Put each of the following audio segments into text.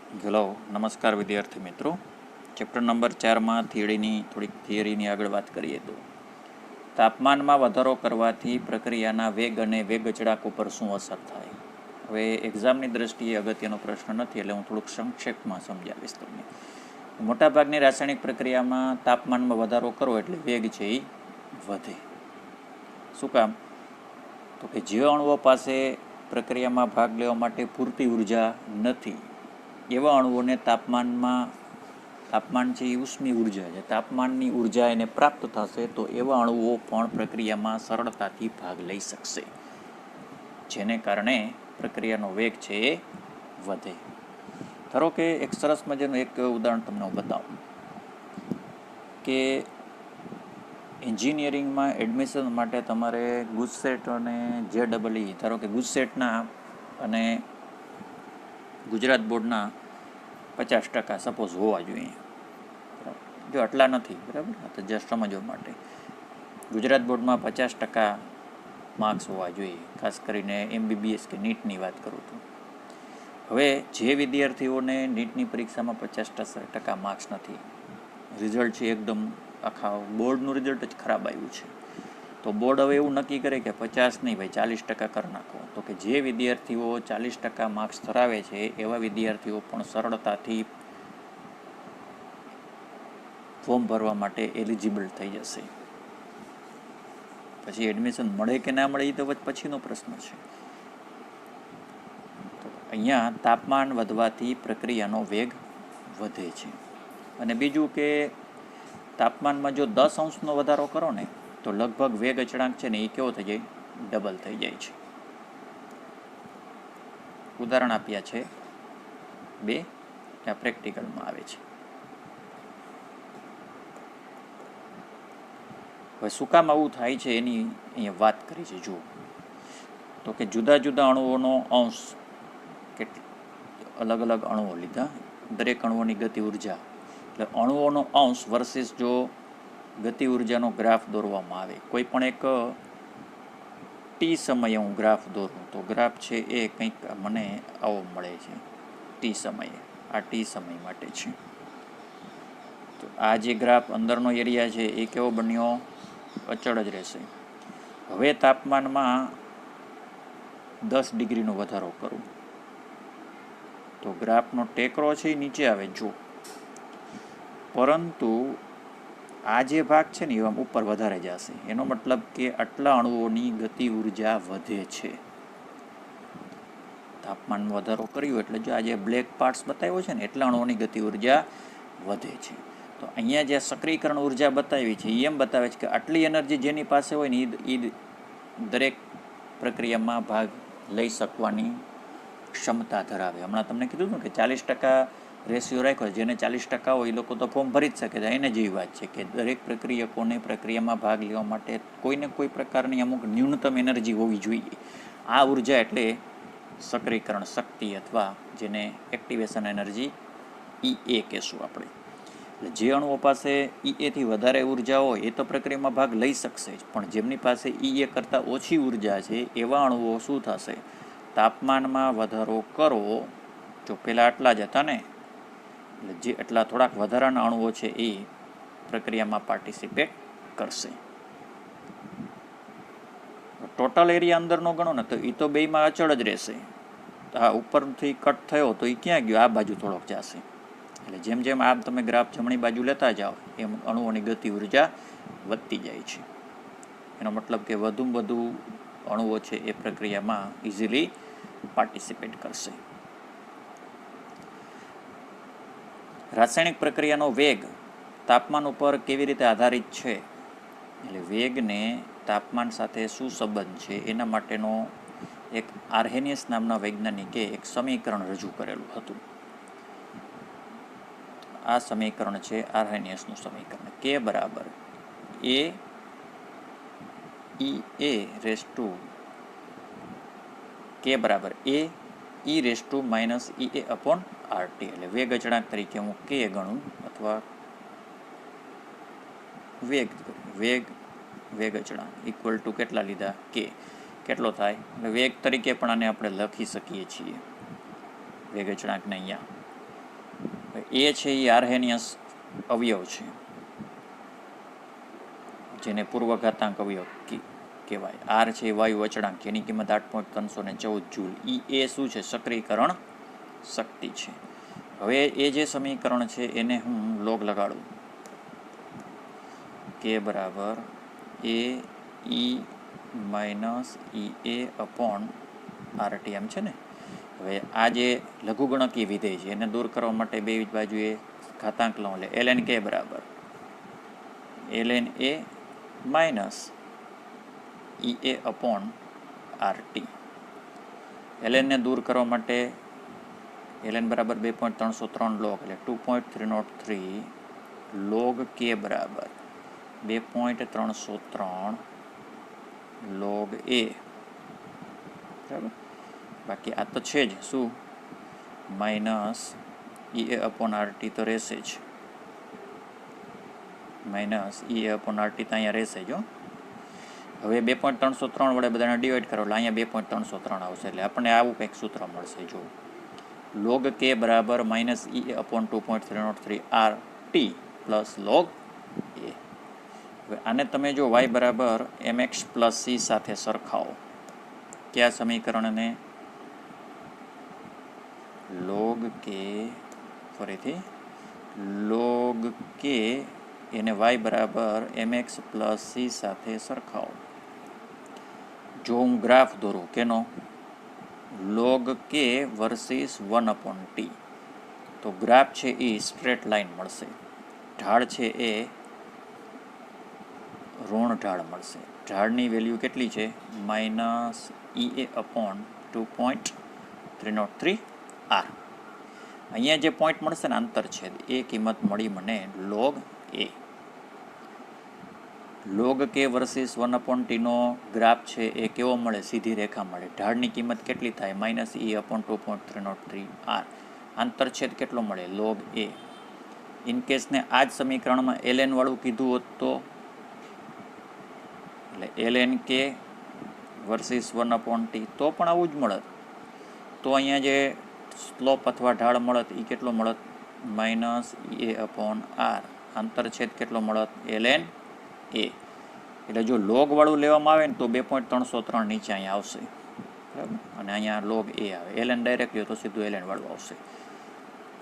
Hello, નમસ્કાર વિદ્યાર્થી મિત્રો. ચેપ્ટર નંબર 4માં થોડીક થિયરીની આગળ વાત કરીએ તો તાપમાનમાં વધારો કરવાથી પ્રક્રિયાના વેગ અને વેગ અચળાંક ઉપર શું અસર થાય. હવે એક્ઝામની દ્રષ્ટિએ અગત્યનો પ્રશ્ન નથી, એટલે હું થોડુંક સંક્ષેપમાં સમજાવીશ તમને. મોટાભાગની રાસાયણિક પ્રક્રિયામાં તાપમાનમાં વધારો કરો એટલે વેગ છે એ વધે. શું કામ? તો કે જે અણુઓ પાસે પ્રક્રિયામાં ભાગ લેવા માટે પૂરતી ઉર્જા નથી એવા અણુઓને તાપમાન છે એ ઉષ્મી ઉર્જા છે, તાપમાનની ઉર્જા એને પ્રાપ્ત થશે તો એવા અણુઓ પણ પ્રક્રિયામાં સરળતાથી ભાગ લઈ શકશે, જેને કારણે પ્રક્રિયાનો વેગ છે એ વધે. ધારો કે એક સરસ મજાનું એક ઉદાહરણ તમને હું બતાવું કે એન્જિનિયરિંગમાં એડમિશન માટે તમારે ગુજસેટ અને JEE, ધારો કે ગુજસેટના અને ગુજરાત બોર્ડના 50% સપોઝ હોવા જોઈએ. જો આટલા નથી, બરાબર, તો જસ્ટ સમજવા માટે ગુજરાત બોર્ડમાં 50% માર્ક્સ હોવા જોઈએ, ખાસ કરીને MBBS કે નીટની વાત કરું તો. હવે જે વિદ્યાર્થીઓને નીટની પરીક્ષામાં 50% માર્ક્સ નથી, રિઝલ્ટ છે એકદમ આખા બોર્ડનું રિઝલ્ટ જ ખરાબ આવ્યું છે, તો બોર્ડ હવે એવું નક્કી કરે કે 50 નહીં ભાઈ 40% કરી નાખો. તો કે જે વિદ્યાર્થીઓ 40% માર્ક્સ ધરાવે છે એવા વિદ્યાર્થીઓ પણ સરળતાથી ફોર્મ ભરવા માટે એલિજિબલ થઈ જશે. પછી એડમિશન મળે કે ના મળે એ તો પછીનો પ્રશ્ન છે. તો અહીંયા તાપમાન વધવાથી પ્રક્રિયાનો વેગ વધે છે. અને બીજું કે તાપમાનમાં જો 10 અંશનો વધારો કરો ને તો લગભગ વેગ અચળાંક છે ને એ કેવો થઈ જાય? ડબલ થઈ જાય છે. ઉદાહરણ આપ્યા છે 2, ત્યાં પ્રેક્ટિકલમાં આવે છે. હવે શું કામ આવું થાય છે એની અહીંયા વાત કરી છે. જુઓ તો કે જુદા જુદા અણુઓનો અંશ, અલગ અલગ અણુઓ લીધા, દરેક અણુઓની ગતિ ઉર્જા, એટલે અણુઓનો અંશ વર્સિસ જો ગતિ ઉર્જાનો ગ્રાફ દોરવામાં આવે, કોઈ પણ એક ટી સમયે હું ગ્રાફ દોરું તો ગ્રાફ છે એ કંઈક મને આવો મળે છે ટી સમયે. આ ટી સમય માટે છે. તો આ જે ગ્રાફ અંદરનો એરિયા છે એ કેવો બન્યો? અચળ જ રહેશે. હવે તાપમાનમાં 10 ડિગ્રીનો વધારો કરું તો ગ્રાફનો ટેકરો છે એ નીચે આવે જો, પરંતુ આ જે ભાગ છે ને એ ઉપર વધારે જશે. એનો મતલબ કે આટલા અણુઓની ગતિ ઉર્જા વધે છે. તાપમાનમાં વધારો કર્યો એટલે જો આ જે બ્લેક પાર્ટ્સ બતાવ્યો છે ને એટલા અણુઓની ગતિ ઉર્જા વધે છે. તો અહીંયા જે સક્રિયકરણ ઉર્જા બતાવી છે એ એમ બતાવે છે કે આટલી એનર્જી જેની પાસે હોય ને એ દરેક પ્રક્રિયામાં ભાગ લઈ શકવાની ક્ષમતા ધરાવે. હમણાં તમને કીધું ને કે 40% રેશિયો રાખ્યો, જેને 40% હોય એ લોકો તો ફોર્મ ભરી જ શકે છે. એને જેવી વાત છે કે દરેક પ્રક્રિયકોને પ્રક્રિયામાં ભાગ લેવા માટે કોઈને કોઈ પ્રકારની અમુક ન્યૂનતમ એનર્જી હોવી જોઈએ. આ ઉર્જા એટલે સક્રિયકરણ શક્તિ અથવા જેને એક્ટિવેશન એનર્જી EA કહેશું આપણે. એટલે જે અણુઓ પાસે EAથી વધારે ઉર્જા હોય એ તો પ્રક્રિયામાં ભાગ લઈ શકશે જ, પણ જેમની પાસે EA કરતાં ઓછી ઉર્જા છે એવા અણુઓ શું થશે? તાપમાનમાં વધારો કરો, જો પહેલાં આટલા જ હતા ને, એટલે જે એટલા થોડાક વધારાના અણુઓ છે એ પ્રક્રિયામાં પાર્ટિસિપેટ કરશે. ટોટલ એરિયા અંદરનો ગણો ને તો એ તો બેમાં અચળ જ રહેશે. આ ઉપરથી કટ થયો તો એ ક્યાં ગયો? આ બાજુ થોડોક જશે. એટલે જેમ જેમ આમ તમે ગ્રાફ જમણી બાજુ લેતા જાઓ એમ અણુઓની ગતિ ઉર્જા વધતી જાય છે. એનો મતલબ કે વધુમાં વધુ અણુઓ છે એ પ્રક્રિયામાં ઇઝીલી પાર્ટિસિપેટ કરશે. રાસાયણિક પ્રક્રિયાનો વેગ તાપમાન ઉપર કેવી રીતે આધારિત છે? એટલે વેગને તાપમાન સાથે શું સંબંધ છે એના માટેનો એક આર્હેનિયસ નામના વૈજ્ઞાનિકે એક સમીકરણ રજૂ કરેલું હતું. આ સમીકરણ છે આર્હેનિયસનું સમીકરણ. K બરાબર AE-EA-RT. એટલે વેગ અચળાંક તરીકે હું K ગણું અથવા વેગ અચળાંક ઇક્વલ ટુ કેટલા લીધા? K. કેટલો થાય? એટલે વેગ તરીકે પણ આને આપણે લખી શકીએ છીએ, વેગ અચળાંકને અહીંયા. એ છે એ આર્હેનિયસ અવયવ છે, જેને પૂર્વઘાતાંક અવયવ કહેવાય. આર છે વાયુ અચળાંક, જેની કિંમત 8.314 જૂલ. એ શું છે? સક્રિયકરણ શક્તિ છે. હવે એ જે સમીકરણ છે એને હું લોગ લગાડું, કે બરાબર એ ઈ minus E A upon RT એમ છે ને. હવે આ જે લઘુગણકીય વિધેય છે એને દૂર કરવા માટે બે બાજુએ ઘાતાંક લઉં, એટલે એલએન કે બરાબર LN A minus E A upon RT. એલએનને દૂર કરવા માટે એલએન બરાબર 2.303 લોગ, એટલે 2.303 લોગ કે બરાબર 2.303 લોગ એ. બરાબર, બાકી આ તો છે જ શું, minus E A upon RT તો રહેશે જ, minus E A upon RT તો અહીંયા રહેશે જ. હવે 2.303 વડે બધાને ડિવાઈડ કરો એટલે અહીંયા 2.303 આવશે, એટલે આપણને આવું કંઈક સૂત્ર મળશે. જો લોગ કે બરાબર minus E A upon 2.303 R T plus log A. હવે આને તમે જો વાય બરાબર એમએક્સ પ્લસ સી સાથે સરખાવો, કયા સમીકરણને? લોગ કે, ફરીથી લોગ કે એને વાય બરાબર એમએક્સ પ્લસ સી સાથે સરખાવો. જો હું ગ્રાફ દોરું કેનો, લોગ કે વર્સિસ 1/t, તો ગ્રાફ છે એ સ્ટ્રેટ લાઈન મળશે, ઢાળ છે એ ઋણ ઢાળ મળશે. ઢાળની વેલ્યુ કેટલી છે? Minus E A upon 2.303 R. અહીંયા જે પોઈન્ટ મળશે ને અંતર છે એ કિંમત મળી મને લોગ એ. લોગ કે વર્સિસ 1/t નો ગ્રાફ છે એ કેવો મળે? સીધી રેખા મળે. ઢાળની કિંમત કેટલી થાય? માઇનસ ઈ અપોન 2.303 આર. આંતરછેદ કેટલો મળે? લોગ એ. ઇનકેસને આ જ સમીકરણમાં એલએન વાળું કીધું હોત તો, એટલે એલએન કે વર્સિસ 1/t તો પણ આવું જ મળત. તો અહીંયા જે સ્લોપ અથવા ઢાળ મળત એ કેટલો મળત? Minus E A upon R. આંતરછેદ કેટલો મળત? એલએન એ. એટલે જો લોગ વાળું લેવામાં આવે ને તો 2.303 નીચે અહીંયા આવશે, બરાબર, અને અહીંયા લોગ એ આવે. એલએન ડાયરેક્ટ લ્યો તો સીધું એલએન વાળું આવશે.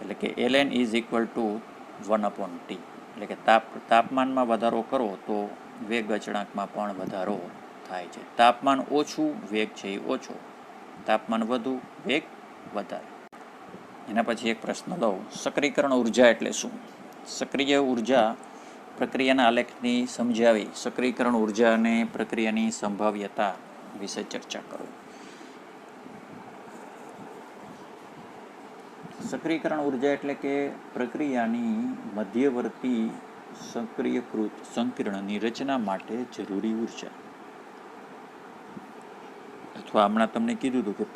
એટલે કે LN is equal to 1/t. એટલે કે તાપમાનમાં વધારો કરો તો વેગ અચળાંકમાં પણ વધારો થાય છે. તાપમાન ઓછું, વેગ છે એ ઓછો. તાપમાન વધુ, વેગ વધારે. એના પછી એક પ્રશ્ન લઉં, સક્રિયકરણ ઉર્જા એટલે શું? સક્રિય ઉર્જા પ્રક્રિયાના આલેખની સમજાવી સક્રિયકરણ ઉર્જા અને પ્રક્રિયાની સંભાવ્યતા વિશે ચર્ચા કરો. સક્રિયકરણ ઉર્જા એટલે કે પ્રક્રિયાની મધ્યવર્તી સક્રિયકૃત સંકીર્ણની રચના માટે જરૂરી ઉર્જા. અથવા હમણાં તમને કીધું હતું કે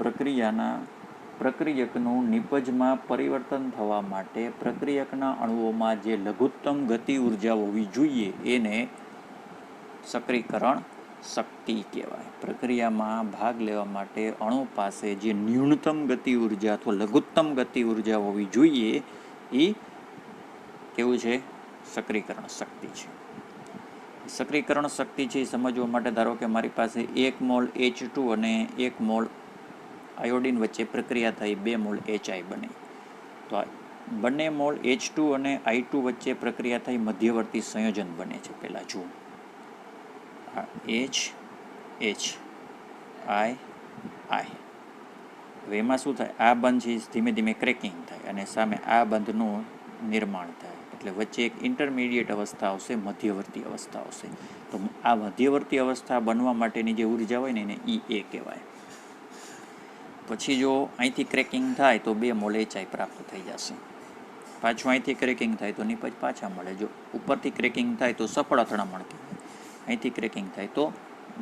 પ્રક્રિયકનું નિપજમાં પરિવર્તન થવા માટે પ્રક્રિયકના અણુઓમાં જે લઘુત્તમ ગતિ ઉર્જા હોવી જોઈએ એને સક્રિયકરણ શક્તિ કહેવાય. પ્રક્રિયામાં ભાગ લેવા માટે અણુ પાસે જે ન્યૂનતમ ગતિ ઉર્જા અથવા લઘુત્તમ ગતિ ઉર્જા હોવી જોઈએ એ કેવું છે? સક્રિયકરણ શક્તિ છે. સક્રિયકરણ શક્તિ છે એ સમજવા માટે ધારો કે મારી પાસે 1 મોલ H2 અને 1 મોલ આયોડિન વચ્ચે પ્રક્રિયા થઈ, 2 મોલ HI બને. તો આ બંને મોલ H2 અને I2 વચ્ચે પ્રક્રિયા થઈ, મધ્યવર્તી સંયોજન બને છે. પહેલાં જુઓ, આ H H I I. હવે એમાં શું થાય? આ બંધ છે ધીમે ધીમે ક્રેકિંગ થાય અને સામે આ બંધનું નિર્માણ થાય. એટલે વચ્ચે એક ઇન્ટરમીડિયેટ અવસ્થા આવશે, મધ્યવર્તી અવસ્થા આવશે. તો આ મધ્યવર્તી અવસ્થા બનવા માટેની જે ઉર્જા હોય ને એને EA કહેવાય. પછી જો અહીંથી ક્રેકિંગ થાય તો 2 મોલ HI પ્રાપ્ત થઈ જશે. પાછું અહીંથી ક્રેકિંગ થાય તો નિપજ પાછા મળે. જો ઉપરથી ક્રેકિંગ થાય તો સફળ અથડામણ કહેવાય, અહીંથી ક્રેકિંગ થાય તો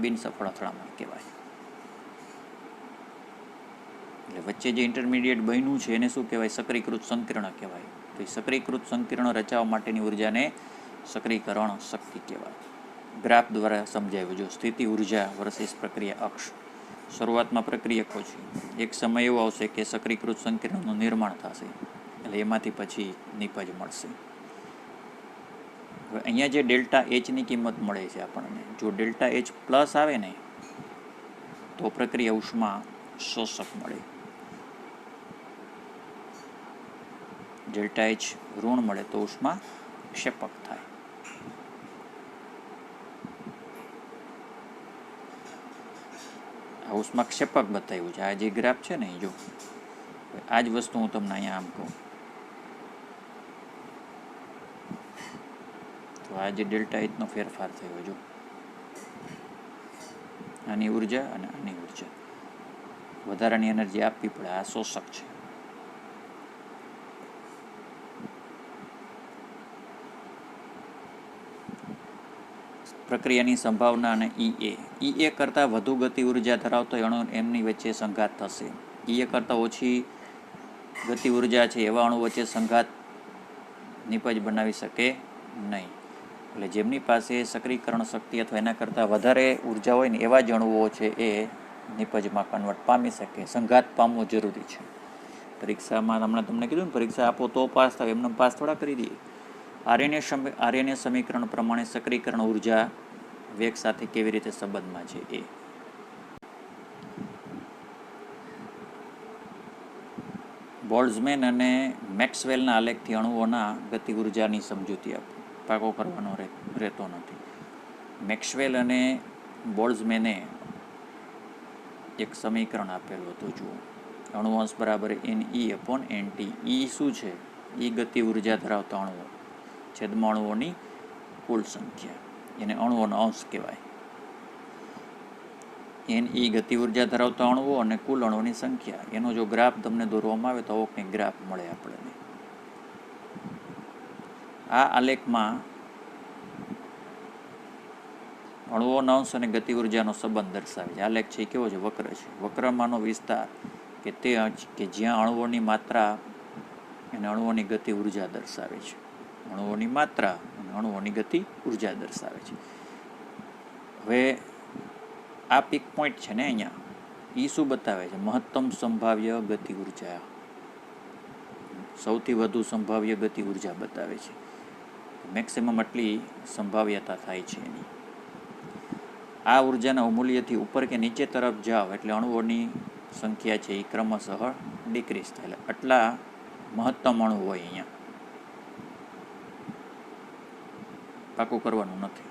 બિનસફળ અથડામણ કહેવાય. એટલે વચ્ચે જે ઇન્ટરમીડિયેટ બન્યું છે એને શું કહેવાય? સક્રિયકૃત સંકીર્ણ કહેવાય. તો એ સક્રિયકૃત સંકીર્ણ રચાવવા માટેની ઉર્જાને સક્રિયકરણ શક્તિ કહેવાય. ગ્રાફ દ્વારા સમજાવ્યું. જો સ્થિતિ ઉર્જા વર્સિસ પ્રક્રિયા અક્ષ. શરૂઆતમાં પ્રક્રિયકો છે. એક સમય એવો આવશે કે સક્રિયકૃત સંકીર્ણનું નિર્માણ થશે એટલે એમાંથી પછી નિપજ મળશે. હવે અહીંયા જે ડેલ્ટા એચની કિંમત મળે છે આપણને, જો ડેલ્ટા એચ પ્લસ આવે ને તો પ્રક્રિયા ઉષ્મા શોષક મળે, ડેલ્ટા એચ ઋણ મળે તો ઉષ્મા ક્ષેપક થાય. આ ઉષ્મા ક્ષેપક બતાવ્યું છે. આ જે ગ્રાફ છે ને, જો આ જ વસ્તુ હું તમને અહીંયા આમ કહું તો આ જે ડેલ્ટા એચનો ફેરફાર થયો, જો આની ઉર્જા અને આની ઉર્જા, વધારાની એનર્જી આપવી પડે, આ શોષક છે. પ્રક્રિયાની સંભાવના અને ઈએ કરતાં વધુ ગતિ ઉર્જા ધરાવતો અણુ એમની વચ્ચે સંઘાત થશે. ઈએ કરતાં ઓછી ગતિ ઉર્જા છે એવા અણુ વચ્ચે સંઘાત નિપજ બનાવી શકે નહીં. એટલે જેમની પાસે સક્રિયકરણ શક્તિ અથવા એના કરતાં વધારે ઉર્જા હોય ને એવા જ અણુઓ છે એ નિપજમાં કન્વર્ટ પામી શકે. સંઘાત પામવો જરૂરી છે. પરીક્ષામાં હમણાં તમને કીધું ને, પરીક્ષા આપો તો પાસ થાય, એમને પાસ થોડા કરી દઈએ. આરએનએ સમીકરણ પ્રમાણે સક્રિયકરણ ઉર્જા વેગ સાથે કેવી રીતે સંબંધમાં છે એ. બોલ્ટ્ઝમેન અને મેક્સવેલના આલેખથી અણુઓના ગતિ ઉર્જાની સમજૂતી પાકો કરવાનો રહેતો નથી. મેક્સવેલ અને બોલ્ટ્ઝમેને એક સમીકરણ આપેલું હતું, જુઓ, અણુ અંશ બરાબર NE/NT. ઈ શું છે? ઈ ગતિ ઉર્જા ધરાવતા અણુઓ છેદમાં અણુઓની કુલ સંખ્યા, એને અણુઓનો અંશ કહેવાય. NE ગતિ ઉર્જા ધરાવતા અણુઓ અને કુલ અણુઓની સંખ્યા, એનો જો ગ્રાફ તમને દોરવામાં આવે તો આવો કંઈક ગ્રાફ મળે આપણને. આ આલેખમાં અણુઓનો અંશ અને ગતિ ઉર્જાનો સંબંધ દર્શાવે છે. આલેખ છે એ કેવો છે? વક્ર છે. વક્રમાંનો વિસ્તાર કે તે કે જ્યાં અણુઓની માત્રા અને અણુઓની ગતિ ઉર્જા દર્શાવે છે. અણુઓની માત્રા અને અણુઓની ગતિ ઉર્જા દર્શાવે છે. હવે આ પીક પોઈન્ટ છે ને અહીંયા, એ શું બતાવે છે? મહત્તમ સંભાવ્ય ગતિ ઉર્જા, સૌથી વધુ સંભાવ્ય ગતિ ઉર્જા બતાવે છે. મેક્સિમમ આટલી સંભાવ્યતા થાય છે એની. આ ઉર્જાના મૂલ્યથી ઉપર કે નીચે તરફ જાઓ એટલે અણુઓની સંખ્યા છે એ ક્રમશઃ ડિક્રીઝ થાય. એટલે આટલા મહત્તમ અણુ હોય અહીંયા, પાકું કરવાનું નથી.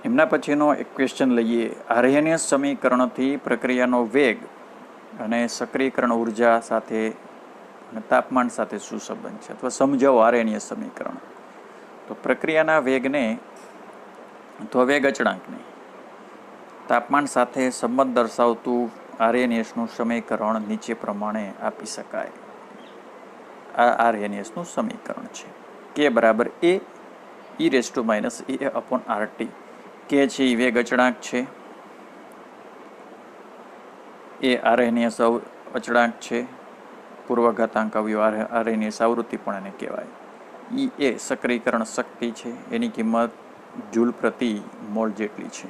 એમના પછીનો એક ક્વેશ્ચન લઈએ. આર્હેનિયસ સમીકરણથી પ્રક્રિયાનો વેગ અને સક્રિયકરણ ઉર્જા સાથે અને તાપમાન સાથે શું સંબંધ છે? અથવા સમજાવો આર્હેનિયસ સમીકરણ. તો પ્રક્રિયાના વેગને અથવા વેગ અચળાંકને તાપમાન સાથે સંબંધ દર્શાવતું આર્હેનિયસનું સમીકરણ નીચે પ્રમાણે આપી શકાય. આ આર્હેનિયસનું સમીકરણ છે. કે બરાબર A e⁻ RT. કે છે એ વેગ અચળાંક છે, એ આર્હેનિયસ અચળાંક છે, પૂર્વઘાતાંક અવયવ આર્હેનિયસ આવૃત્તિ પણ એને કહેવાય. એ સક્રિયકરણ શક્તિ છે, એની કિંમત જૂલ પ્રતિ મોલ જેટલી છે.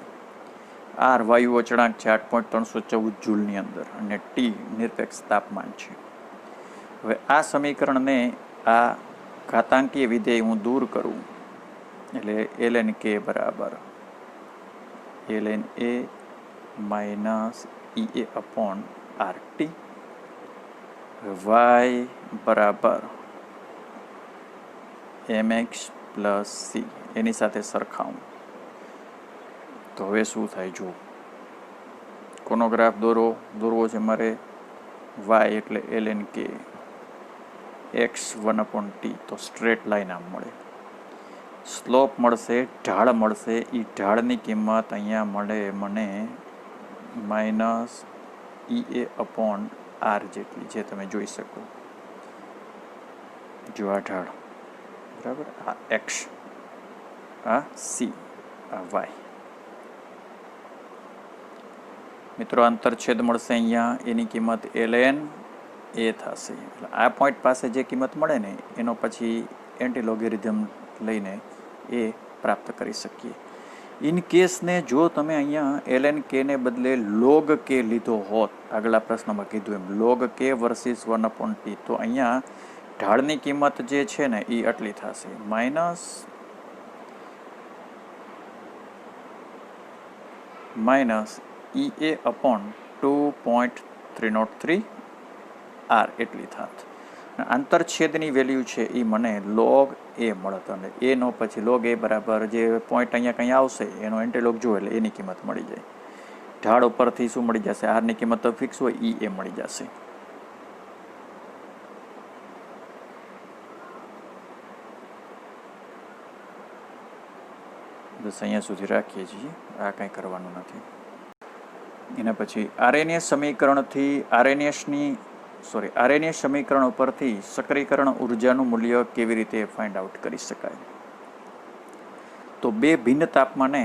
આર વાયુ અચળાંક છે 8.314 જૂલની અંદર, અને ટી નિરપેક્ષ તાપમાન છે. હવે આ સમીકરણને આ ઘાતાંકીય વિધેય હું દૂર કરું એટલે ln k બરાબર ln A - EA/RT, y બરાબર mx + c, એની સાથે સરખાવું તો હવે શું થાય? જુઓ, કોનો ગ્રાફ દોરવો છે મારે? y એટલે ln k, x 1/t, તો સ્ટ્રેટ લાઈન આમ મળે. સ્લોપ મળશે, ઢાળ મળશે. એ ઢાળની કિંમત અહીંયા મળે મને -EA/R જેટલી, જે તમે જોઈ શકો. જો આ ઢાળ બરાબર, આ x, આ c, આ y. મિત્રો આંતરછેદ મળશે અહીંયા, એની કિંમત ln A થશે. એટલે આ પોઈન્ટ પાસે જે કિંમત મળે ને એનો પછી એન્ટી લોગેરિધમ લઈને એ પ્રાપ્ત કરી શકીએ. ઇન કેસને જો તમે અહીંયા એલએન કે ને બદલે લોગ કે લીધો હોત, આગલા પ્રશ્નમાં કીધું એમ લોગ કે વર્સિસ 1/t, તો અહીંયા ઢાળની કિંમત જે છે ને એ આટલી થશે માઇનસ ઈ અપોન 2.303 આર એટલી થાત. આંતરછેદની વેલ્યુ છે એ મને લોગ એ મળત, અને એનો પછી લોગ એ બરાબર જે પોઈન્ટ અહીંયા કંઈ આવશે એનો એન્ટીલોગ જો એટલે એની કિંમત મળી જાય. ઢાળ ઉપરથી શું મળી જશે? આરની કિંમત તો ફિક્સ હોય, ઈ એ મળી જશે. બસ અહીંયા સુધી રાખીએ છીએ, આ કંઈ કરવાનું નથી. એના પછી આરએનએસ સમીકરણ ઉપરથી સક્રિયકરણ ઉર્જાનું મૂલ્ય કેવી રીતે ફાઇન્ડ આઉટ કરી શકાય? તો બે ભિન્ન તાપમાને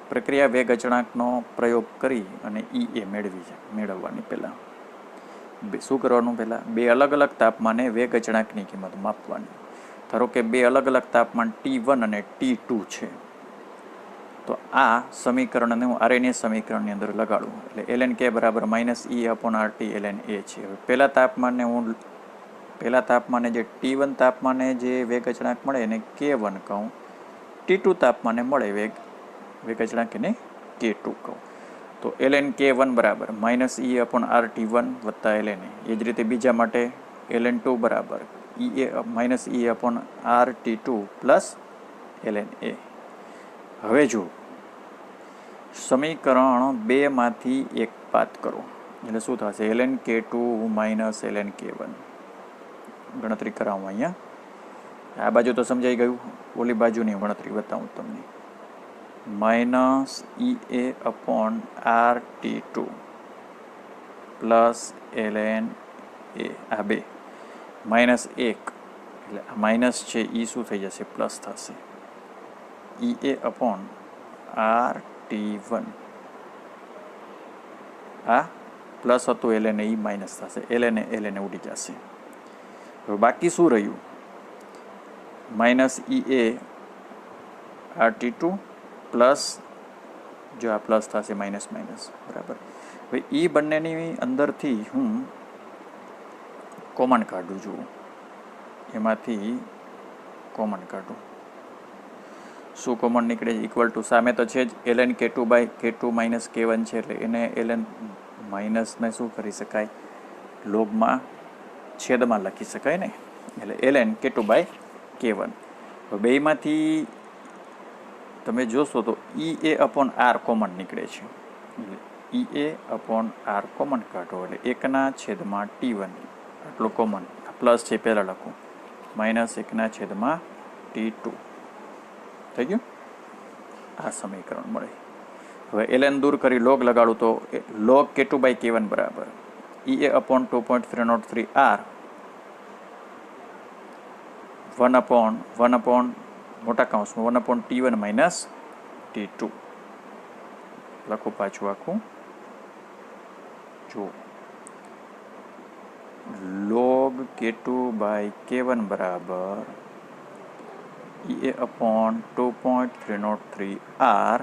પ્રક્રિયા વેગ અચળાંકનો પ્રયોગ કરી અને ઈ મેળવવાની પહેલાં શું કરવાનું? પહેલાં બે અલગ અલગ તાપમાને વેગ અચળાંકની કિંમત માપવાની. ધારો કે બે અલગ અલગ તાપમાન T1 અને T2 છે, તો આ સમીકરણને હું આરએનએસ સમીકરણની અંદર લગાડું એટલે ln k બરાબર -E/RT ln A છે. હવે પહેલા તાપમાને જે T1 તાપમાને જે વેગ અચળાંક મળે એને K1 કહું, T2 તાપમાને મળે વેગ અચળાંક એને K2 કહું. તો ln K1 બરાબર -E/RT1 વત્તા ln A. એ જ રીતે બીજા માટે ln2 બરાબર -E/RT2 પ્લસ ln A. હવે જો સમીકરણ 2 માંથી એક બાદ કરો એટલે શું થશે? ln K2 minus ln K1. ગણતરી કરાવું અહીંયા. આ બાજુ તો સમજાઈ ગયું, ઓલી બાજુની ગણતરી બતાવું તમને. -EA/RT2 plus ln A. આ બે -1 એટલે આ માઇનસ છે એ શું થઈ જશે? પ્લસ થશે. EA/RT1 આ પ્લસ હતું ln એ માઇનસ થશે, ln ઉડી જશે. હવે બાકી શું રહ્યું? -EA/RT2 પ્લસ જો આ પ્લસ થશે માઇનસ બરાબર. હવે એ બંનેની અંદરથી હું કોમન કાઢું છું, એમાંથી કોમન કાઢું. શું કોમન નીકળે? ઇક્વલ ટુ સામે તો છે જ ln K2 માઇનસ K1 છે, એટલે એને ln માઇનસને શું કરી શકાય? લોગમાં છેદમાં લખી શકાય ને, એટલે ln K2/K1. બેમાંથી તમે જોશો તો EA/R કોમન નીકળે છે, એટલે EA/R કોમન કાઢો એટલે 1/T1 આટલું કોમન, પ્લસ છે પહેલાં લખું, -1/T2 થઈ ગયું. આ સમીકરણ મળે. હવે ln દૂર કરી લોગ લગાડું તો લોગ K2/K1 બરાબર EA/2.303 R 1/1 મોટા કૌંસમાં 1/T1 માઇનસ T2 લખું. પાછું આખું જો લોગ K2/K1 બરાબર EA/2.303 R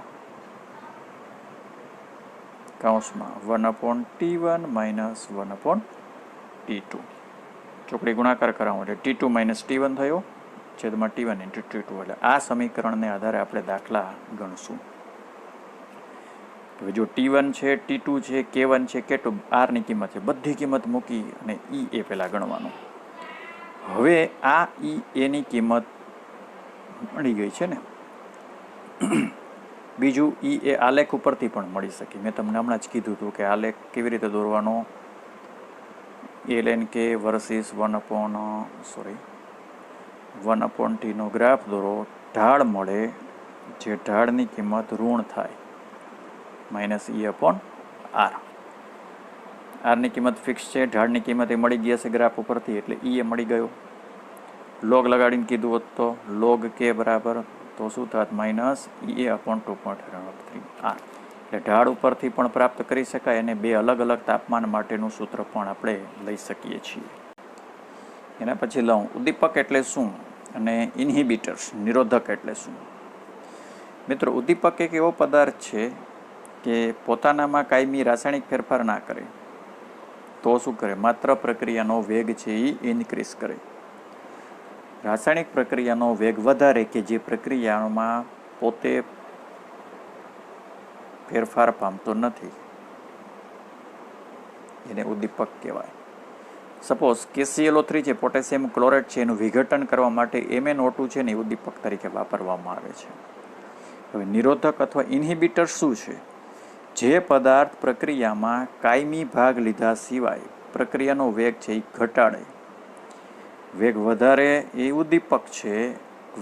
કૌંસમાં 1/T1 માઇનસ 1/T2. ચોકડી ગુણાકાર કરાવું એટલે T2 માઇનસ T1 થયો, છેદમાં T1 ઇન્ટુ T2. એટલે આ સમીકરણને આધારે આપણે દાખલા ગણશું. હવે જો T1 છે, T2 છે, K1 છે, K2, આરની કિંમત છે, બધી કિંમત મૂકી અને એ પહેલાં ગણવાનું. હવે આ એની કિંમત મળી ગઈ છે ને. બીજું એ આલેખ ઉપરથી પણ મળી શકે. મેં તમને હમણાં જ કીધું હતું કે આલેખ કેવી રીતે દોરવાનો. ln K વર્સિસ 1/T નો ગ્રાફ દોરો, ઢાળ મળે, જે ઢાળની કિંમત ઋણ થાય -E/R. આરની કિંમત ફિક્સ છે, ઢાળની કિંમત એ મળી ગઈ હશે ગ્રાફ ઉપરથી, એટલે એ મળી ગયો. લોગ લગાડીને કીધું હોત તો લોગ K બરાબર તો શું થાત? -EA/2.303 R. એટલે ઢાળ ઉપરથી પણ પ્રાપ્ત કરી શકાય અને બે અલગ અલગ તાપમાન માટેનું સૂત્ર પણ આપણે લઈ શકીએ છીએ. એના પછી લઉં ઉદ્દીપક એટલે શું અને ઇન્હિબિટર્સ નિરોધક એટલે શું. મિત્રો, ઉદ્દીપક એક એવો પદાર્થ છે કે પોતાનામાં કાયમી રાસાયણિક ફેરફાર ના કરે તો શું કરે? માત્ર પ્રક્રિયાનો વેગ છે એ ઇન્ક્રીઝ કરે. રાસાયણિક પ્રક્રિયાનો વેગ વધારે કે જે પ્રક્રિયામાં પોતે ફેરફાર પામતો નથી એને ઉદ્દીપક કહેવાય. સપોઝ KClO3 છે, પોટેશિયમ ક્લોરેટ છે, એનું વિઘટન કરવા માટે MnO2 છે ને એ ઉદ્દીપક તરીકે વાપરવામાં આવે છે. હવે નિરોધક અથવા ઇન્હિબિટર શું છે? જે પદાર્થ પ્રક્રિયામાં કાયમી ભાગ લીધા સિવાય પ્રક્રિયાનો વેગ છે એ ઘટાડે. વેગ વધારે એ ઉદ્દીપક છે,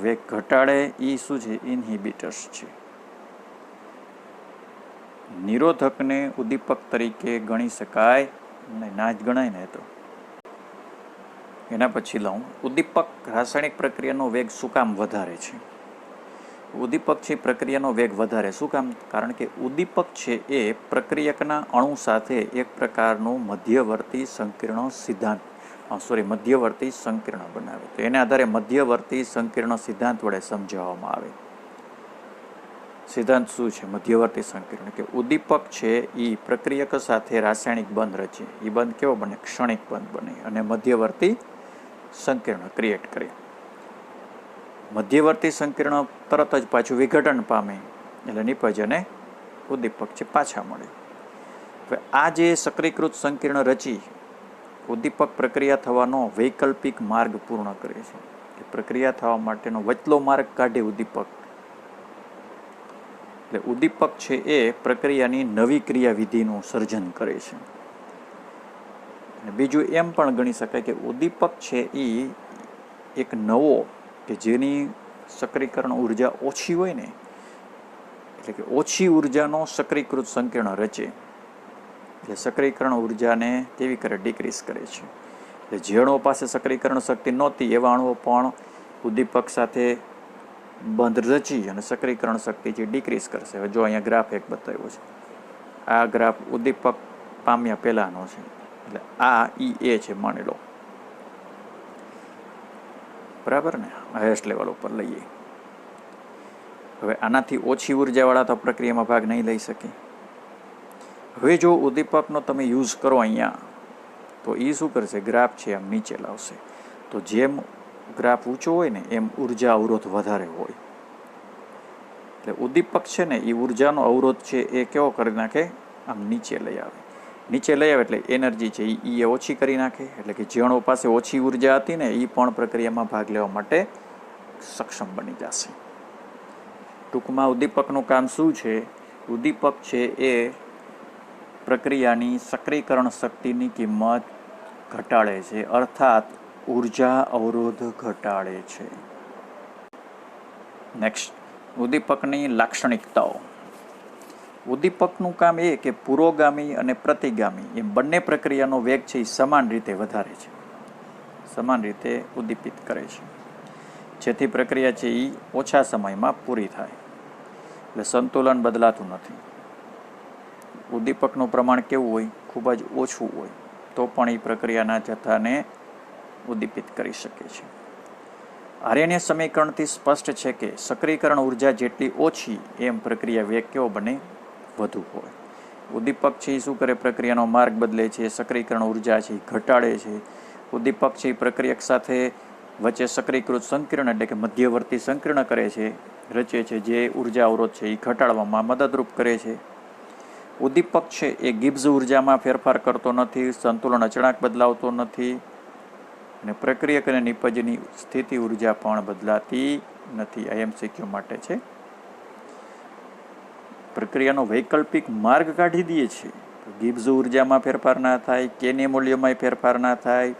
વેગ ઘટાડે એ શું છે? ઇન્હિબિટર્સ છે. નિરોધકને ઉદ્દીપક તરીકે ગણી શકાય નહીં, ના જ ગણાય ને. તો એના પછી લઉં, ઉદ્દીપક રાસાયણિક પ્રક્રિયાનો વેગ શું કામ વધારે છે? ઉદ્દીપક છે પ્રક્રિયાનો વેગ વધારે શું કામ? કારણ કે ઉદ્દીપક છે એ પ્રક્રિયકના અણુ સાથે એક પ્રકારનું મધ્યવર્તી સંકીર્ણ બનાવે. તો એને આધારે મધ્યવર્તી સંકીર્ણ સિદ્ધાંત વડે સમજાવવામાં આવે. સિદ્ધાંત શું છે મધ્યવર્તી સંકીર્ણ? કે ઉદ્દીપક છે એ પ્રક્રિયક સાથે રાસાયણિક બંધ રચે. એ બંધ કેવો બને? ક્ષણિક બંધ બને અને મધ્યવર્તી સંકીર્ણ ક્રિએટ કરે. મધ્યવર્તી સંકીર્ણ તરત જ પાછું વિઘટન પામે એટલે નિપજ અને ઉદ્દીપક છે પાછા મળે. હવે આ જે સક્રિયકૃત સંકીર્ણ રચી ઉદ્દીપક પ્રક્રિયા થવાનો વૈકલ્પિક માર્ગ પૂર્ણ કરે છે. પ્રક્રિયા થવા માટેનો વચલો માર્ગ કાઢે ઉદ્દીપક. એટલે ઉદ્દીપક છે એ પ્રક્રિયાની નવી ક્રિયાવિધિનું સર્જન કરે છે. અને બીજું એમ પણ ગણી શકાય કે ઉદ્દીપક છે એ એક નવો કે જેની સક્રિયકરણ ઉર્જા ઓછી હોય ને, એટલે કે ઓછી ઉર્જાનો સક્રિયકૃત સંકીર્ણ રચે. એટલે સક્રિયકરણ ઉર્જાને કેવી કરે? ડિક્રીઝ કરે છે. એટલે જે અણુઓ પાસે સક્રિયકરણ શક્તિ નહોતી એવા અણુઓ પણ ઉદ્દીપક સાથે બંધ રચી અને સક્રિયકરણ શક્તિ જે ડિક્રીઝ કરશે. હવે જો અહીંયા ગ્રાફ એક બતાવ્યો છે, આ ગ્રાફ ઉદ્દીપક પામ્યા પહેલાનો છે. એટલે આ EA છે માની લો, બરાબર ને? હાઈએસ્ટ લેવલ ઉપર લઈએ. હવે આનાથી ઓછી ઉર્જાવાળા તો પ્રક્રિયામાં ભાગ નહીં લઈ શકે. હવે જો ઉદ્દીપકનો તમે યુઝ કરો અહીંયા તો એ શું કરશે? ગ્રાફ છે આમ નીચે લાવશે. તો જેમ ગ્રાફ ઊંચો હોય ને એમ ઉર્જા અવરોધ વધારે હોય. એટલે ઉદ્દીપક છે ને એ ઉર્જાનો અવરોધ છે એ કેવો કરી નાખે? આમ નીચે લઈ આવે. નીચે લઈ આવે એટલે એનર્જી છે એ ઓછી કરી નાખે. એટલે કે જે અણુ પાસે ઓછી ઉર્જા હતી ને એ પણ પ્રક્રિયામાં ભાગ લેવા માટે સક્ષમ બની જશે. ટૂંકમાં ઉદ્દીપકનું કામ શું છે? ઉદ્દીપક છે એ પ્રક્રિયાની સક્રિયકરણ શક્તિની કિંમત ઘટાડે છે, અર્થાત ઉર્જા અવરોધ ઘટાડે છે. નેક્સ્ટ, ઉદ્દીપકની લાક્ષણિકતાઓ. ઉદ્દીપકનું કામ એ કે પુરોગામી અને પ્રતિગામી એમ બંને પ્રક્રિયાનો વેગ છે એ સમાન રીતે વધારે છે, સમાન રીતે ઉદ્દીપિત કરે છે, જેથી પ્રક્રિયા છે એ ઓછા સમયમાં પૂરી થાય. એટલે સંતુલન બદલાતું નથી. ઉદ્દીપકનું પ્રમાણ કેવું હોય? ખૂબ જ ઓછું હોય તો પણ એ પ્રક્રિયાના જથ્થાને ઉદ્દીપિત કરી શકે છે. આર્યનીય સમીકરણથી સ્પષ્ટ છે કે સક્રિયકરણ ઉર્જા જેટલી ઓછી એમ પ્રક્રિયા વેગ કેવો બને? વધુ હોય. ઉદ્દીપક છે એ શું કરે? પ્રક્રિયાનો માર્ગ બદલે છે, સક્રિયકરણ ઉર્જા છે એ ઘટાડે છે. ઉદ્દીપક છે એ પ્રક્રિયક સાથે વચ્ચે સક્રિયકૃત સંકીર્ણ એટલે કે મધ્યવર્તી સંકીર્ણ કરે છે, રચે છે, જે ઉર્જા અવરોધ છે એ ઘટાડવામાં મદદરૂપ કરે છે. ઉદ્દીપક છે એ ગિબ્સ ઉર્જામાં ફેરફાર કરતો નથી, સંતુલન અચળાંક બદલાવતો નથી અને પ્રક્રિયક અને નિપજની સ્થિતિ ઉર્જા પણ બદલાતી નથી. આ MCQ માટે છે. પ્રક્રિયાનો વૈકલ્પિક માર્ગ કાઢી દઈએ છીએ. ગિબ્સ ઉર્જામાં ફેરફાર ના થાય, કેની મૂલ્યમાં ફેરફાર ના થાય,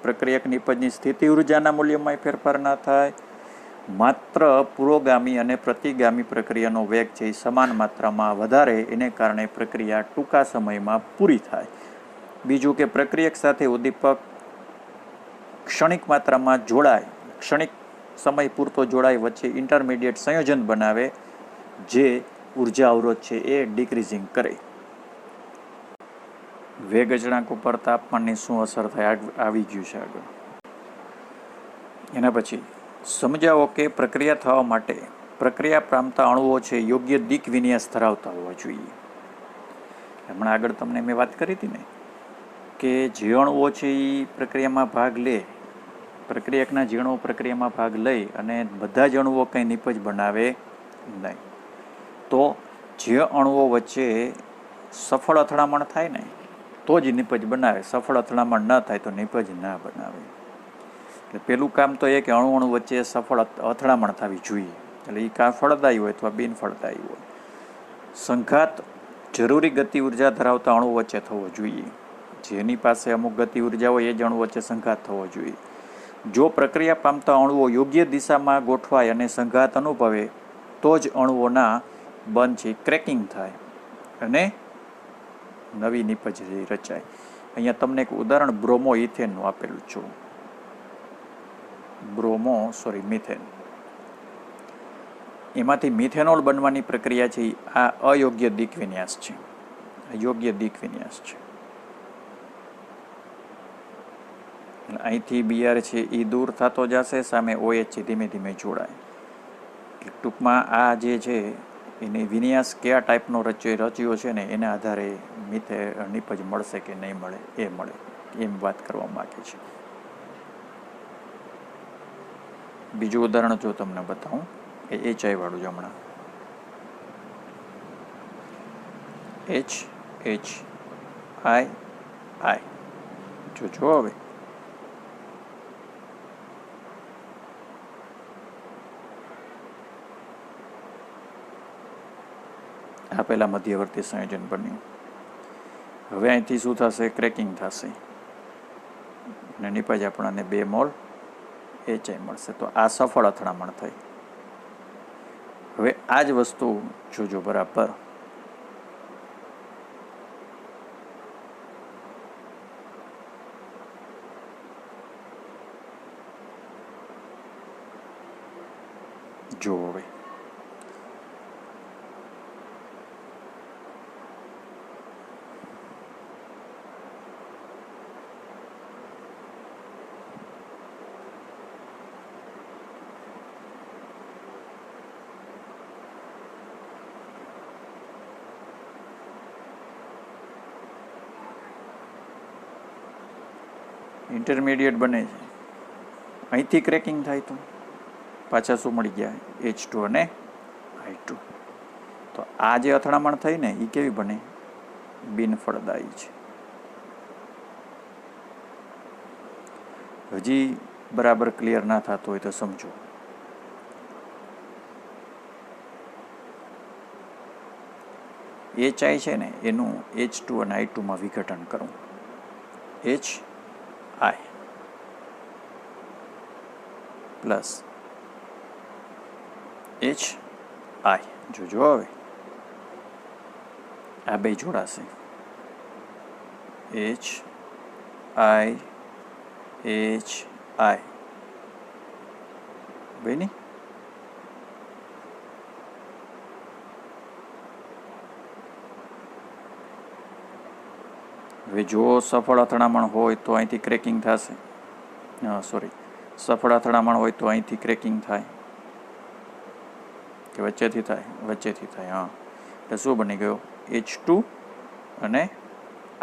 પ્રક્રિયક નિપજની સ્થિતિ ઉર્જાના મૂલ્યમાં ફેરફાર ના થાય. માત્ર પુરોગામી અને પ્રતિગામી પ્રક્રિયાનો વેગ છે એ સમાન માત્રામાં વધારે, એને કારણે પ્રક્રિયા ટૂંકા સમયમાં પૂરી થાય. બીજું કે પ્રક્રિયક સાથે ઉદ્દીપક ક્ષણિક માત્રામાં જોડાય, ક્ષણિક સમય પૂરતો જોડાય, વચ્ચે ઇન્ટરમીડિયેટ સંયોજન બનાવે જે ઉર્જા અવરોધ છે એ ડિક્રીઝિંગ કરે. વેગ અચળાંક ઉપર તાપમાનની શું અસર થાય આવી ગયું છે આગળ. એના પછી સમજાવો કે પ્રક્રિયા થવા માટે પ્રક્રિયા પામતા અણુઓ છે યોગ્ય દિક વિન્યાસ ધરાવતા હોવા જોઈએ. હમણાં આગળ તમને મેં વાત કરી હતી ને કે જે અણુઓ છે એ પ્રક્રિયામાં ભાગ લે, પ્રક્રિયકના જે અણુઓ પ્રક્રિયામાં ભાગ લઈ અને બધા જ અણુઓ કંઈ નિપજ બનાવે નહીં, તો જે અણુઓ વચ્ચે સફળ અથડામણ થાય ને તો જ નિપજ બનાવે, સફળ અથડામણ ન થાય તો નિપજ ના બનાવે. એટલે પેલું કામ તો એ કે અણુ અણુ વચ્ચે સફળ અથડામણ થવી જોઈએ, એટલે એ કાં ફળદાયી હોય અથવા બિનફળદાયી હોય. સંઘાત જરૂરી ગતિ ઉર્જા ધરાવતા અણુ વચ્ચે થવો જોઈએ. જેની પાસે અમુક ગતિ ઉર્જા હોય એ જ અણુ વચ્ચે સંઘાત થવો જોઈએ. જો પ્રક્રિયા પામતા અણુઓ યોગ્ય દિશામાં ગોઠવાય અને સંઘાત અનુભવે તો જ અણુઓના બંધ છે ક્રેકિંગ થાય અને નવી નિપજ રચાય. અહીંયા તમને એક ઉદાહરણ બ્રોમો ઇથેનનું આપેલું છું. મિથેન. એમાંથી મિથેનોલ બનવાની પ્રક્રિયા છે આ અયોગ્ય દિક વિન્યાસ છે, યોગ્ય દિક વિન્યાસ છે. અહીંથી બીઆર છે એ દૂર થતો જશે, સામે OH છે ધીમે ધીમે જોડાય. ટૂંકમાં આ જે છે એની વિન્યાસ કયા ટાઈપનો રચ્યો છે ને એના આધારે નિપજ મળશે કે નહીં મળે એ મળે એમ વાત કરવા માંગે છે. બીજું ઉદાહરણ જો તમને બતાવું એ HI વાળું જ હમણાં HHII જો હવે આ પહેલા મધ્યવર્તી સંયોજન બન્યું. હવે અહીંથી શું થશે? ક્રેકિંગ થશે અને નિપજ આપણને 2 મોલ HI મળશે. તો આ સફળ અથડામણ થઈ. હવે આ જ વસ્તુ જોજો બરાબર. જો હવે ઇન્ટરમીડિયેટ બને છે, અહીંથી ક્રેકિંગ થાય તો પાછા શું મળી ગયા? H2 અને I2. તો આ જે અથડામણ થઈ ને એ કેવી બને? બિનફળદાયી છે. હજી બરાબર ક્લિયર ના થતું હોય તો સમજો. HI છે ને એનું H2 અને I2 માં વિઘટન કરવું. HI plus HI. જોજો હવે આ બે જોડાશે. HI બેની હવે જો સફળ અથડામણ હોય તો અહીંથી ક્રેકિંગ થશે. સફળ અથડામણ હોય તો અહીંથી ક્રેકિંગ થાય કે વચ્ચેથી થાય? વચ્ચેથી થાય. હા, એટલે શું બની ગયો? H2 અને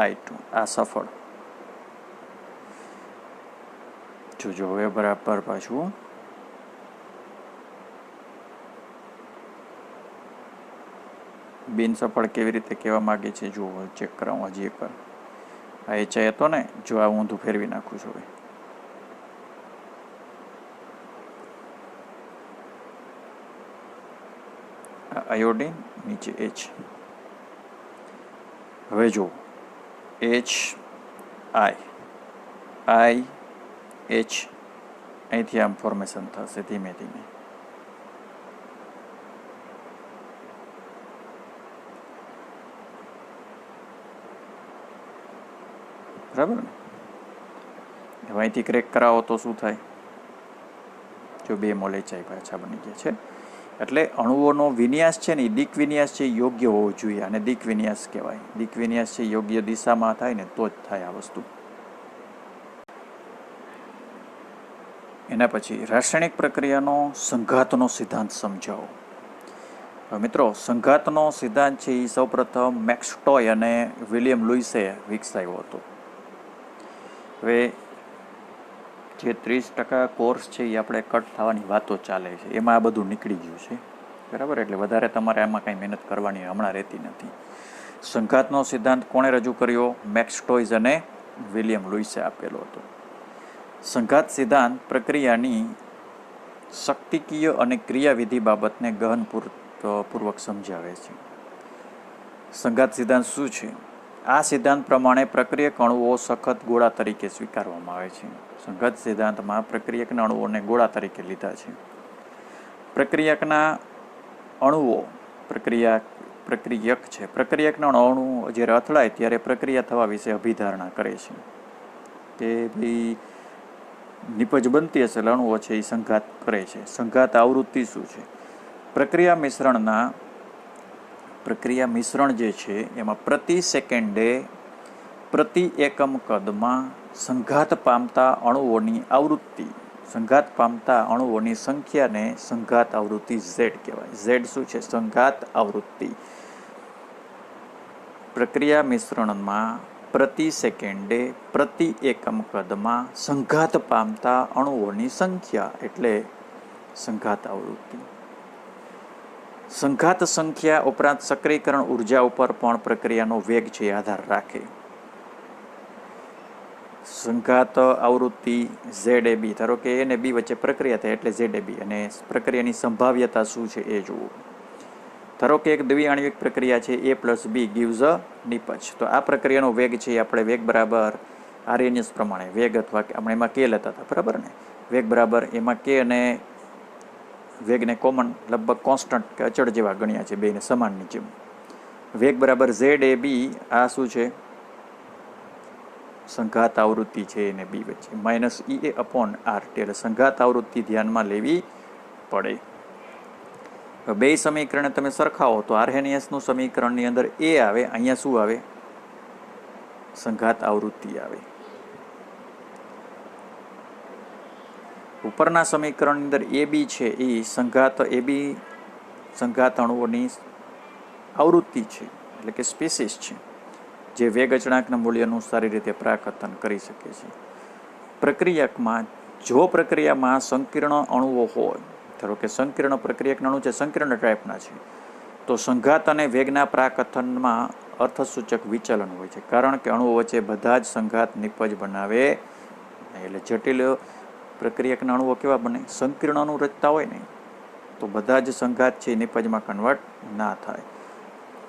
I2. આ સફળ. જોજો હવે બરાબર પાછું બિનસફળ કેવી રીતે કહેવા માંગે છે જુઓ, ચેક કરાવું હજી એકવાર. આ HI હતો ને, જો આ ઊંધું ફેરવી નાખું છું હવે. આયોડિન નીચે H. હવે જો HI H અહીંથી આમ ફોર્મેશન થશે ધીમે ધીમે. બરાબર ને? હવે અહીંથી ક્રેક કરાવો તો શું થાય? જો 2 મોલ HI પાછા બની ગયા છે. એટલે અણુઓનો વિન્યાસ છે ને એ દિક વિન્યાસ છે યોગ્ય હોવો જોઈએ, અને દિક વિન્યાસ કહેવાય. દિક વિન્યાસ છે યોગ્ય દિશામાં થાય ને તો જ થાય આ વસ્તુ. એના પછી રાસાયણિક પ્રક્રિયાનો સંઘાતનો સિદ્ધાંત સમજાવો. મિત્રો, સંઘાતનો સિદ્ધાંત છે એ સૌપ્રથમ મેક્સ ટોય અને વિલિયમ લુઈસે વિકસાવ્યો હતો. હવે જે 30% કોર્સ છે એ આપણે કટ થવાની વાતો ચાલે છે, એમાં આ બધું નીકળી ગયું છે, બરાબર. એટલે વધારે તમારે આમાં કાંઈ મહેનત કરવાની હમણાં રહેતી નથી. સંઘાતનો સિદ્ધાંત કોણે રજૂ કર્યો? મેક્સ ટોયઝ અને વિલિયમ લુઈસે આપેલો હતો. સંઘાત સિદ્ધાંત પ્રક્રિયાની શક્તિકીય અને ક્રિયાવિધિ બાબતને ગહનપૂર્વક સમજાવે છે. સંઘાત સિદ્ધાંત શું છે? આ સિદ્ધાંત પ્રમાણે પ્રક્રિયક અણુઓ સખત ગોળા તરીકે સ્વીકારવામાં આવે છે. સંઘાત સિદ્ધાંતમાં પ્રક્રિયકના અણુઓને ગોળા તરીકે લીધા છે. પ્રક્રિયકના અણુઓ પ્રક્રિયક છે. પ્રક્રિયકના અણુ જ્યારે અથડાય ત્યારે પ્રક્રિયા થવા વિશે અભિધારણા કરે છે કે ભાઈ નિપજ બનતી હશે એટલે અણુઓ છે એ સંઘાત કરે છે. સંઘાત આવૃત્તિ શું છે? પ્રક્રિયા મિશ્રણ જે છે એમાં પ્રતિ સેકન્ડે પ્રતિ એકમ કદમાં સંઘાત પામતા અણુઓની આવૃત્તિ, સંઘાત પામતા અણુઓની સંખ્યાને સંઘાત આવૃત્તિ ઝેડ કહેવાય. ઝેડ શું છે? સંઘાત આવૃત્તિ. પ્રક્રિયા મિશ્રણમાં પ્રતિ સેકન્ડે પ્રતિ એકમ કદમાં સંઘાત પામતા અણુઓની સંખ્યા એટલે સંઘાત આવૃત્તિ. સંઘાત સંખ્યા ઉપરાંત સક્રિયકરણ ઉર્જા ઉપર પણ પ્રક્રિયાનો વેગ છે આધાર રાખે. સંઘાત આવૃત્તિ ZAB, ધારો કે A અને B વચ્ચે પ્રક્રિયા થાય એટલે ZAB, અને પ્રક્રિયાની સંભાવ્યતા શું છે એ જુઓ. ધારો કે એક દ્વિઆણ્વિક પ્રક્રિયા છે, A+B gives a નિપજ. તો આ પ્રક્રિયાનો વેગ છે આપણે વેગ બરાબર RNS પ્રમાણે વેગ, અથવા આપણે એમાં K લેતા હતા, બરાબર ને. વેગ બરાબર એમાં K અને વેગને કોમન લગભગ કોન્સ્ટન્ટ કે અચળ જેવા ગણ્યા છે, બેને સમાનની જેમ. વેગ બરાબર ZAB, આ શું છે? સંઘાત આવૃત્તિ છે એને B વચ્ચે, -EA/RT, એટલે સંઘાત આવૃત્તિ ધ્યાનમાં લેવી પડે. બે સમીકરણને તમે સરખાવો તો આર્હેનિયસનું સમીકરણની અંદર A આવે, અહીંયા શું આવે? સંઘાત આવૃત્તિ આવે. ઉપરના સમીકરણની અંદર AB છે એ સંઘાત અણુઓની આવૃત્તિ છે, એટલે કે સ્પીસીસ છે, જે વેગ અચળાંકના મૂલ્યનું સારી રીતે પ્રાકથન કરી શકે છે. જો પ્રક્રિયામાં સંકીર્ણ અણુઓ હોય, ધારો કે સંકીર્ણ પ્રક્રિયકના અણુ છે, સંકીર્ણ ટાઈપના છે, તો સંઘાત અને વેગના પ્રાકથનમાં અર્થસૂચક વિચલન હોય છે, કારણ કે અણુઓ વચ્ચે બધા જ સંઘાત નિપજ બનાવે. એટલે જટિલ પ્રક્રિયકના અણુઓ કેવા બને? સંકીર્ણ અણુ રચતા હોય ને, તો બધા જ સંઘાત છે નિપજમાં કન્વર્ટ ના થાય.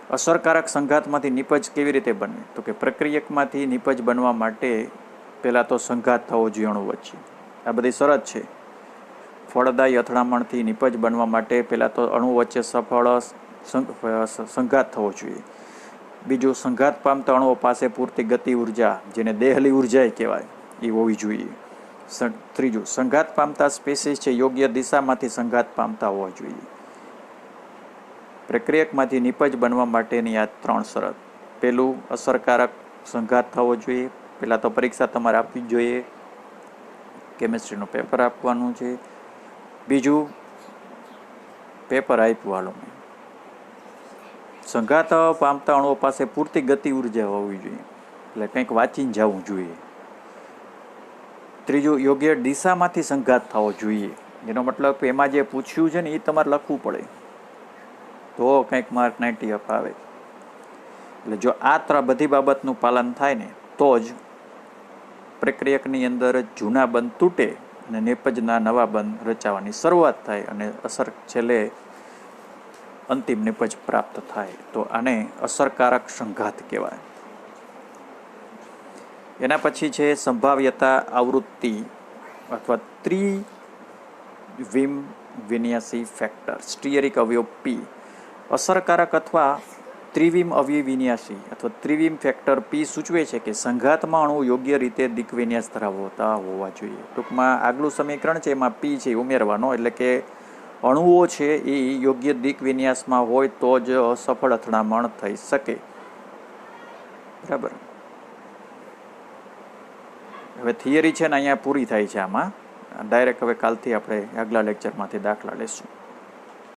અસરકારક સંઘાતમાંથી નિપજ કેવી રીતે બને? તો કે પ્રક્રિયકમાંથી નિપજ બનવા માટે પહેલાં તો સંઘાત થવો જોઈએ અણુ વચ્ચે. આ બધી શરત છે. ફળદાયી અથડામણથી નિપજ બનવા માટે પહેલાં તો અણુ વચ્ચે સફળ સંઘાત થવો જોઈએ. બીજું, સંઘાત પામતા અણુઓ પાસે પૂરતી ગતિ ઉર્જા, જેને દેહલી ઉર્જા કહેવાય, એ હોવી જોઈએ. ત્રીજું, સંઘાત પામતા સ્પીસીસ છે યોગ્ય દિશામાંથી સંઘાત પામતા હોવા જોઈએ. પ્રક્રિયકમાંથી નિપજ બનવા માટેની આ 3 શરત. પહેલું, અસરકારક સંઘાત થવો જોઈએ. પહેલાં તો પરીક્ષા તમારે આપવી જ જોઈએ, કેમિસ્ટ્રીનું પેપર આપવાનું છે. બીજું, પેપર આપ્યું હાલો, સંઘાત પામતા અણુઓ પાસે પૂરતી ગતિ ઉર્જા હોવી જોઈએ, એટલે કંઈક વાંચીને જવું જોઈએ. ત્રીજું, યોગ્ય દિશામાંથી સંઘાત થવો જોઈએ. એનો મતલબ એમાં જે પૂછ્યું છે ને એ તમારે લખવું પડે, તો કંઈક માર્ક 90 અપ આવે. એટલે જો આ બધી બાબતનું પાલન થાય ને તો જ પ્રક્રિયકની અંદર જૂના બંધ તૂટે અને નિપજના નવા બંધ રચાવાની શરૂઆત થાય અને છેલ્લે અંતિમ નિપજ પ્રાપ્ત થાય. તો આને અસરકારક સંઘાત કહેવાય. એના પછી છે સંભાવ્યતા આવૃત્તિ અથવા ત્રિવિમ વિન્યાસી ફેક્ટર, સ્ટીયરિક અવયવ P. અસરકારક અથવા ત્રિવિમ અવયવ વિન્યાસી અથવા ત્રિવિમ ફેક્ટર P સૂચવે છે કે સંઘાતમાં અણુ યોગ્ય રીતે દિક વિન્યાસ ધરાવતા હોવા જોઈએ. ટૂંકમાં આગલું સમીકરણ છે એમાં P છે ઉમેરવાનો, એટલે કે અણુઓ છે એ યોગ્ય દિક વિન્યાસમાં હોય તો જ સફળ અથડામણ થઈ શકે. બરાબર. હવે થિયરી છે ને અહીંયા પૂરી થાય છે. આમાં ડાયરેક્ટ હવે કાલથી આપણે આગલા લેક્ચરમાંથી દાખલા લેશું.